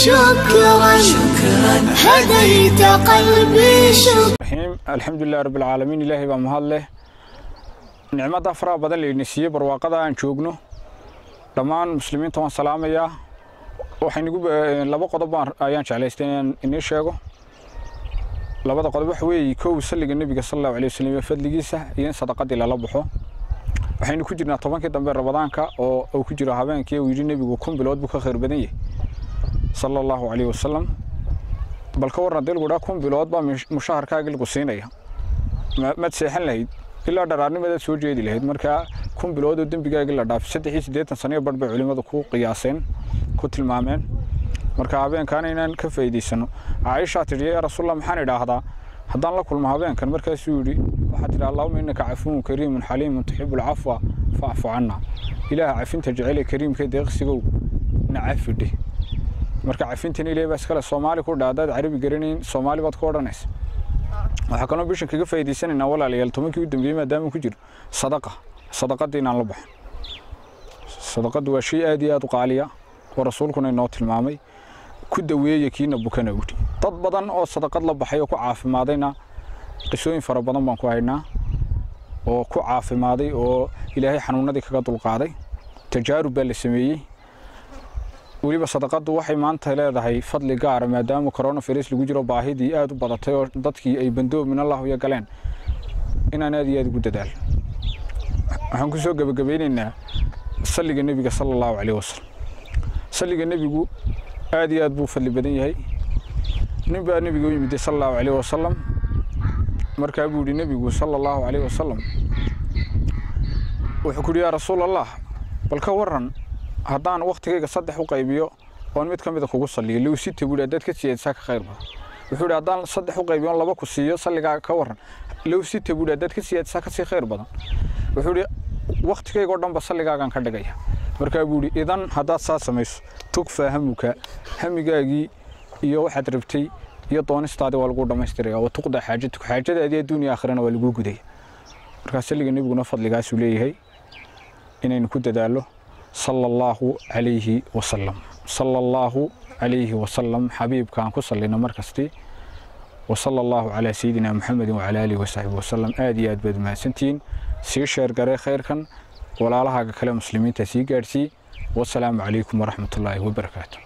شكرا هديت قلبي شكرا. الحمد لله رب العالمين. إلهي بمهد له نعمة أفرا بدل النسية برواقة أن شوقنا لما المسلمين طبعا سلام يا وحين يقول لبا قضبان أيان شعليستين إني شاقو لبا قضبان حوي كو سلق النبي صلى الله عليه وسلم يفد لقيسه ين صدقات إلى لبحه وحين كجرنا طبعا كده بين رمضان كا أو كجرا هبان كي ويجي النبي وكم بلاد بك خير بدنيه صلى الله عليه وسلم بل كورنا ديل قراكم بلاد با مشاهر كاجل قصينيه ما تسيحن لهيد إلا درارني ماذا سوجي دي لهيد مركا كم بلاد ودم بيجاجل لداف سدحي سديت سنة برد بعلماء كو قياسين كتل مامين مركا هبان كان إنن كفيدي سنو عائشة تجي يا رسول الله محاني هذا هدان لكل ما هبان كان مركا سوري وحتى اللهم إنك عفو كريم حليم تحب العفو فاعف عنا إله عفين تجعله كريم كده يغسقو نعفو دي marka cafintan ilaa bas kala Soomaali ku dhaadad Carabi garaneen Soomaali bad ku oranaysa waxa kale oo bishan kaga faa'iideysanayna walaalayaal tobankii u dambeeyay maadaama ku jiro sadaqadii inaan la baxin sadaqadu waa shay aad iyo aad u qaaliya oo rasuulkuna inoo tilmaamay ku daweeyay kiina bukana uti dad badan oo sadaqad la baxay oo ku caafimaadayna qisooyin fara badan baan ku haynaa oo ku caafimaaday oo Ilaahay xanuunadii kaga dulqaaday tajaarub la sameeyay waliba sadaqadu waxay maanta leedahay fadli gaar ah maadaama corona virus lagu jiro baahidii aad u badatay oo dadkii ay bandoo min Allah iyo galeen inaan aad iyo aad ugu dadaal waxaan ku soo gabagabeynaa salliga nabiga sallallahu alayhi wasallam salliga nabigu aad iyo aad buu fadli badan yahay nabiga u yimid sallallahu alayhi wasallam markaa buu yiri nabigu sallallahu alayhi wasallam wuxuu ku yiri rasuulallah bal ka waran haddaan waqtigayga saddex u qaybiyo oo mid ka mid ah kugu saliyo loo si tabuud dad ka siiyay ka khayr badan wuxuu yiri haddaan saddex u qaybiyo laba ku siiyo saliga ka waran loo si tabuud dad ka siiyay ka si khayr badan wuxuu yiri waqtigayga oo dhan ba saligaagan ka dhigaya markaa buu yiri idan haddaad saa samayso tug fahamuka hamigaagii iyo waxaad rabtay iyo doonistaada waa lagu dhamaystiray oo tuqda xaajadaadii adduunyo aakhirana waa lagu guday markaa saliga nabiguna fadligaas uu leeyahay inaynu ku dadaalo صلى الله عليه وسلم صلى الله عليه وسلم حبيب كان كسلنا مركزتي وصلى الله على سيدنا محمد وعلى آله وصحبه وسلم آدي آد بد ما سنتين سيشير قري خير كان ولا لها كلام مسلمين تسيقارتي والسلام عليكم ورحمة الله وبركاته.